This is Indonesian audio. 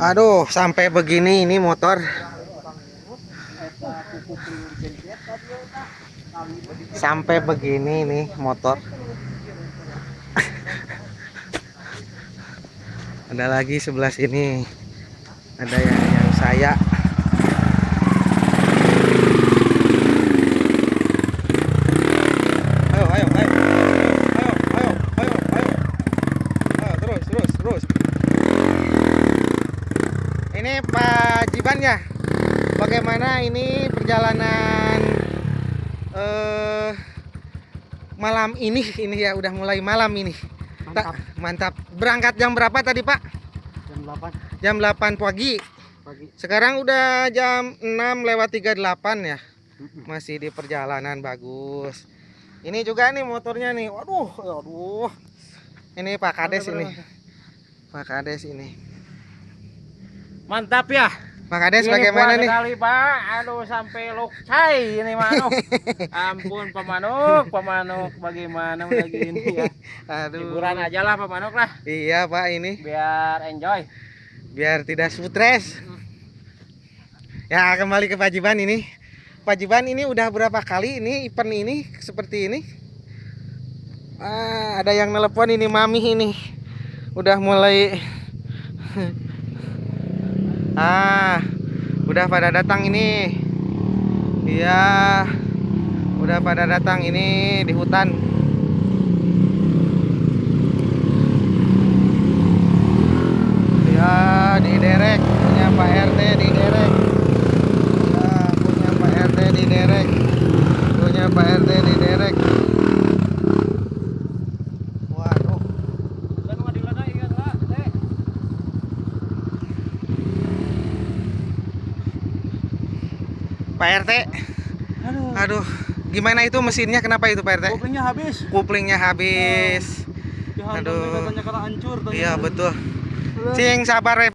Aduh, sampai begini ini motor. Sampai begini nih motor. Ada lagi sebelah sini. Ada yang saya. Ayo, ayo, ayo. Ayo, ayo, ayo, ayo. Ayo, terus. Ini Pak Jiban ya. Bagaimana ini perjalanan malam ini ya, udah mulai malam ini. Mantap. Berangkat jam berapa tadi, Pak? Jam 8 pagi. Sekarang udah jam 6:38 ya. Masih di perjalanan bagus. Ini juga nih motornya nih. Waduh. Ini Pak Kades ini. Pak Kades ini. Mantap ya. Pak Kades bagaimana nih? Kali Pak, aduh sampai lokcai ini manuk. Ampun pemanuk bagaimana udah gini ya. Aduh. Hiburan aja lah pemanuk lah. Iya Pak, ini Biar enjoy. biar tidak stres. Ya, kembali ke Pak Jiban ini. Pak Jiban ini udah berapa kali ini event ini seperti ini? Ada yang nelpon ini Mami ini. Udah mulai udah pada datang ini. Iya. Udah pada datang ini di hutan. Ya, diderek punya Pak RT diderek. Ya, punya Pak RT diderek. Punya Pak RT diderek. Waduh. Pak RT. Aduh, gimana itu mesinnya? Kenapa itu Pak RT? Kuplingnya habis. Aduh. Katanya karena hancur. Iya, betul. Cing, sabar,